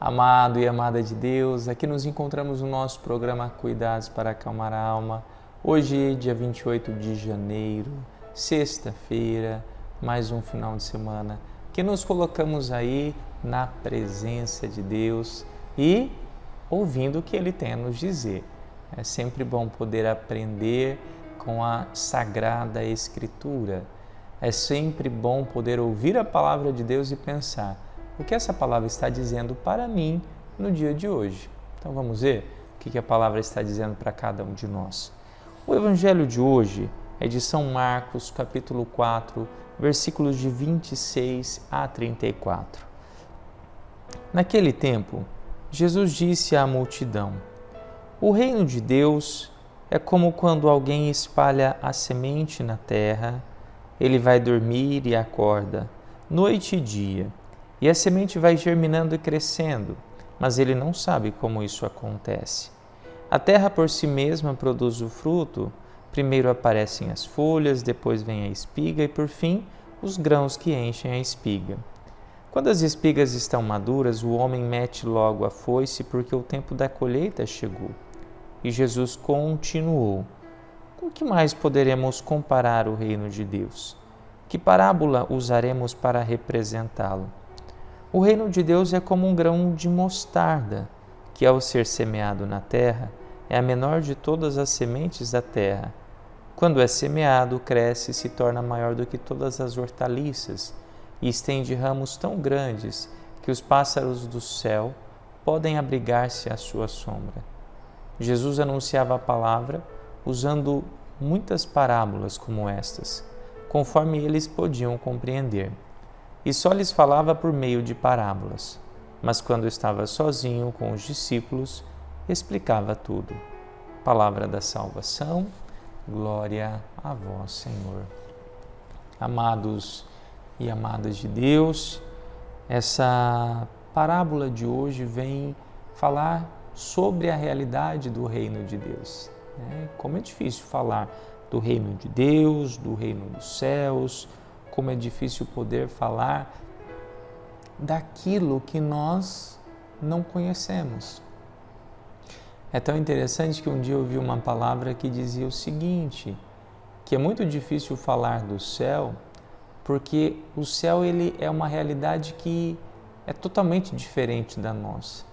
Amado e amada de Deus, aqui nos encontramos no nosso programa Cuidados para Acalmar a Alma. Hoje, dia 28 de janeiro, sexta-feira, mais um final de semana, que nos colocamos aí na presença de Deus e ouvindo o que Ele tem a nos dizer. É sempre bom poder aprender com a Sagrada Escritura. É sempre bom poder ouvir a palavra de Deus e pensar o que essa palavra está dizendo para mim no dia de hoje. Então vamos ver o que a palavra está dizendo para cada um de nós. O evangelho de hoje é de São Marcos, capítulo 4, versículos de 26 a 34. Naquele tempo, Jesus disse à multidão: O reino de Deus é como quando alguém espalha a semente na terra. Ele vai dormir e acorda, noite e dia, e a semente vai germinando e crescendo, mas ele não sabe como isso acontece. A terra por si mesma produz o fruto. Primeiro aparecem as folhas, depois vem a espiga e, por fim, os grãos que enchem a espiga. Quando as espigas estão maduras, o homem mete logo a foice, porque o tempo da colheita chegou. E Jesus continuou: Com que mais poderemos comparar o reino de Deus? Que parábola usaremos para representá-lo? O reino de Deus é como um grão de mostarda, que ao ser semeado na terra, é a menor de todas as sementes da terra. Quando é semeado, cresce e se torna maior do que todas as hortaliças, e estende ramos tão grandes que os pássaros do céu podem abrigar-se à sua sombra. Jesus anunciava a palavra usando muitas parábolas como estas, conforme eles podiam compreender. E só lhes falava por meio de parábolas, mas quando estava sozinho com os discípulos, explicava tudo. Palavra da salvação, glória a vós, Senhor. Amados e amadas de Deus, essa parábola de hoje vem falar sobre a realidade do reino de Deus. Como é difícil falar do reino de Deus, do reino dos céus, como é difícil poder falar daquilo que nós não conhecemos. É tão interessante que um dia eu ouvi uma palavra que dizia o seguinte, que é muito difícil falar do céu, porque o céu ele é uma realidade que é totalmente diferente da nossa.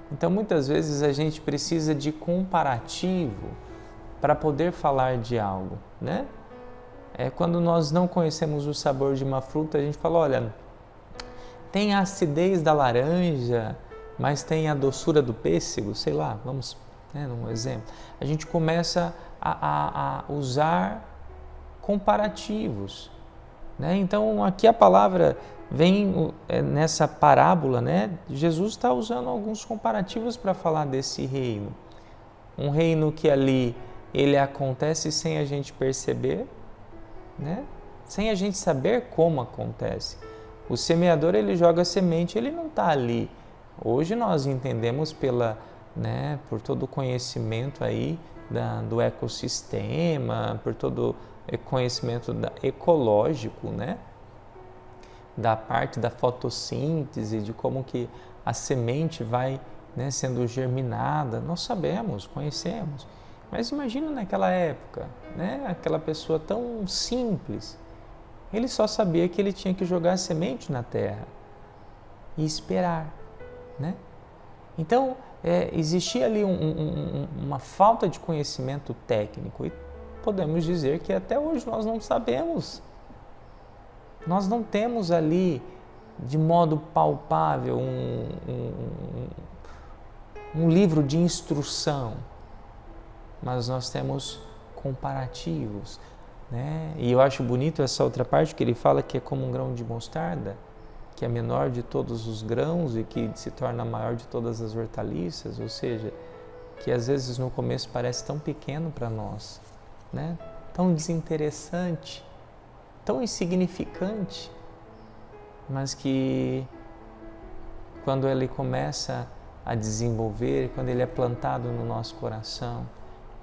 Então muitas vezes a gente precisa de comparativo para poder falar de algo, né? Quando nós não conhecemos o sabor de uma fruta, a gente fala, olha, tem a acidez da laranja, mas tem a doçura do pêssego, sei lá, vamos, num exemplo. A gente começa a usar comparativos, né? Então aqui a palavra vem nessa parábola, né? Jesus está usando alguns comparativos para falar desse reino. Um reino que ali ele acontece sem a gente perceber, né? Sem a gente saber como acontece. O semeador ele joga a semente, ele não está ali. Hoje nós entendemos por todo o conhecimento aí do ecossistema, por todo o conhecimento ecológico, né? Da parte da fotossíntese, de como que a semente vai, sendo germinada. Nós sabemos, conhecemos. Mas imagina naquela época, aquela pessoa tão simples. Ele só sabia que ele tinha que jogar a semente na terra e esperar, né? Então, existia ali uma falta de conhecimento técnico e podemos dizer que até hoje nós não sabemos. Nós não temos ali, de modo palpável, um livro de instrução, mas nós temos comparativos, né? E eu acho bonito essa outra parte que ele fala que é como um grão de mostarda, que é menor de todos os grãos e que se torna maior de todas as hortaliças, ou seja, que às vezes no começo parece tão pequeno para nós, né? Tão desinteressante, tão insignificante, mas que quando ele começa a desenvolver, quando ele é plantado no nosso coração,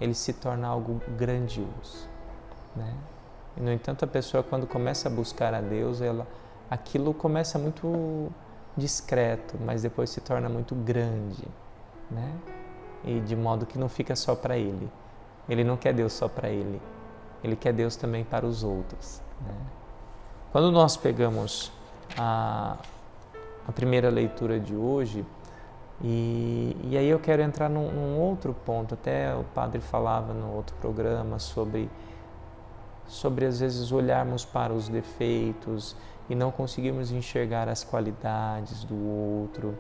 ele se torna algo grandioso, né? E, no entanto, a pessoa quando começa a buscar a Deus, aquilo começa muito discreto, mas depois se torna muito grande, né? E de modo que não fica só para ele. Ele não quer Deus só para ele. Ele quer Deus também para os outros, né? Quando nós pegamos a primeira leitura de hoje, e aí eu quero entrar num outro ponto, até o padre falava no outro programa sobre às vezes olharmos para os defeitos e não conseguirmos enxergar as qualidades do outro,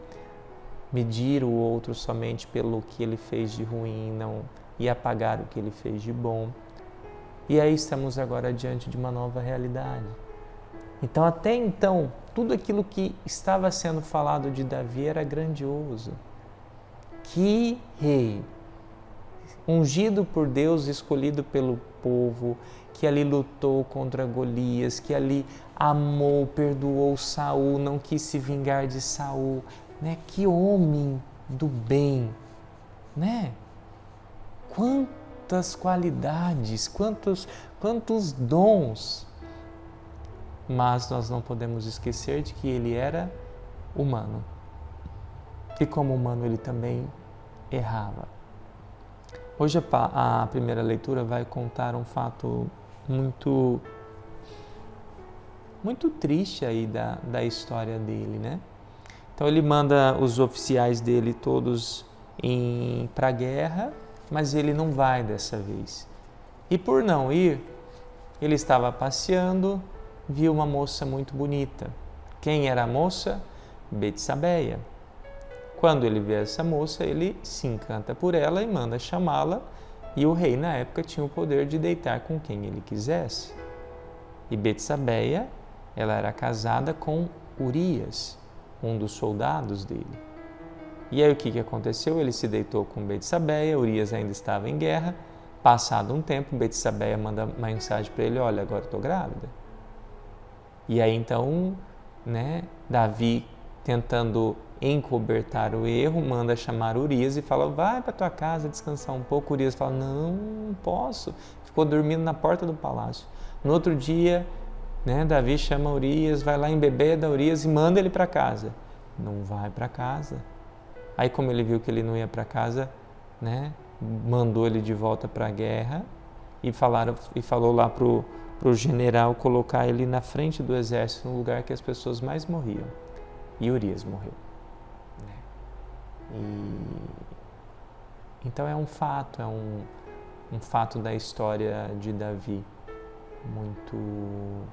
medir o outro somente pelo que ele fez de ruim, não, e apagar o que ele fez de bom. E aí estamos agora diante de uma nova realidade. Então, até então, tudo aquilo que estava sendo falado de Davi era grandioso. Que rei! Ungido por Deus, escolhido pelo povo, que ali lutou contra Golias, que ali amou, perdoou Saul, não quis se vingar de Saul, né? Que homem do bem, né? Quantas qualidades, quantos dons. Mas nós não podemos esquecer de que ele era humano. E como humano ele também errava. Hoje a primeira leitura vai contar um fato muito triste aí da história dele, né? Então ele manda os oficiais dele todos para a guerra, mas ele não vai dessa vez. E por não ir, ele estava passeando, viu uma moça muito bonita. Quem era a moça? Betsabeia. Quando ele vê essa moça, ele se encanta por ela e manda chamá-la, e o rei na época tinha o poder de deitar com quem ele quisesse. E Betsabeia, ela era casada com Urias, um dos soldados dele. E aí o que aconteceu? Ele se deitou com Betsabeia, Urias ainda estava em guerra. Passado um tempo, Betsabeia manda uma mensagem para ele: olha, agora estou grávida. E aí então, né, Davi, tentando encobertar o erro, manda chamar Urias e fala: vai para tua casa descansar um pouco. Urias fala: não posso. Ficou dormindo na porta do palácio. No outro dia, né, Davi chama Urias, vai lá embebeda Urias e manda ele para casa. Não vai para casa. Aí, como ele viu que ele não ia para casa, né, mandou ele de volta para a guerra e falou lá pro general colocar ele na frente do exército, no lugar que as pessoas mais morriam. E Urias morreu. Então é um fato, um fato da história de Davi, muito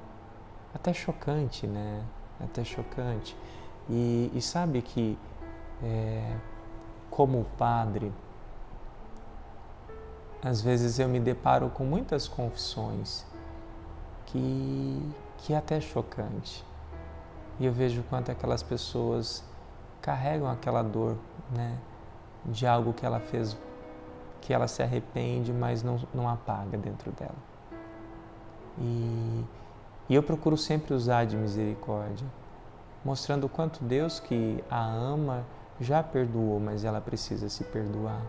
até chocante, né? Até chocante. E sabe que como padre, às vezes eu me deparo com muitas confissões que é até chocante. E eu vejo quanto aquelas pessoas carregam aquela dor, né, de algo que ela fez, que ela se arrepende, mas não apaga dentro dela. E eu procuro sempre usar de misericórdia, mostrando o quanto Deus, que a ama, já perdoou, mas ela precisa se perdoar.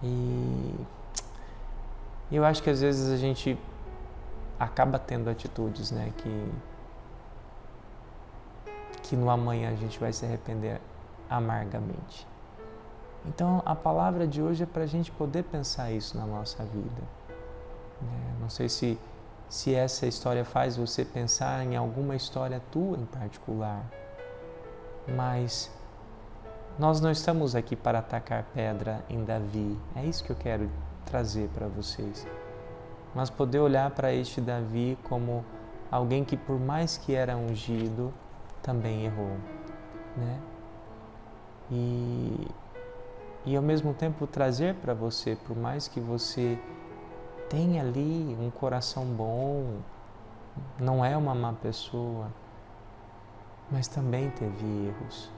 E eu acho que às vezes a gente acaba tendo atitudes, né, que no amanhã a gente vai se arrepender amargamente. Então a palavra de hoje é para a gente poder pensar isso na nossa vida. Não sei se essa história faz você pensar em alguma história tua em particular, mas nós não estamos aqui para atacar pedra em Davi. É isso que eu quero trazer para vocês. Mas poder olhar para este Davi como alguém que, por mais que era ungido, também errou, né? E ao mesmo tempo trazer para você, por mais que você tenha ali um coração bom, não é uma má pessoa, mas também teve erros.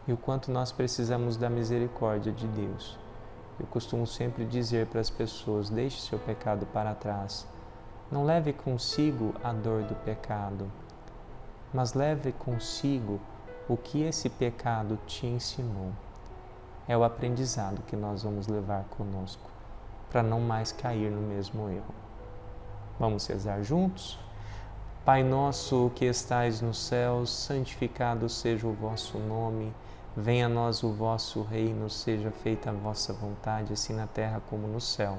E o quanto nós precisamos da misericórdia de Deus. Eu costumo sempre dizer para as pessoas: deixe seu pecado para trás. Não leve consigo a dor do pecado, mas leve consigo o que esse pecado te ensinou. É o aprendizado que nós vamos levar conosco, para não mais cair no mesmo erro. Vamos rezar juntos? Pai nosso que estais nos céus, santificado seja o vosso nome. Venha a nós o vosso reino, seja feita a vossa vontade, assim na terra como no céu.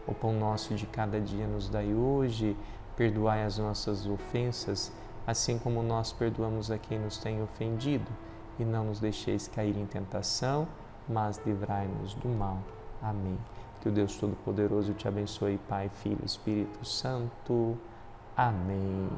O pão nosso de cada dia nos dai hoje, perdoai as nossas ofensas, assim como nós perdoamos a quem nos tem ofendido. E não nos deixeis cair em tentação, mas livrai-nos do mal. Amém. Que o Deus Todo-Poderoso te abençoe, Pai, Filho e Espírito Santo. Amém.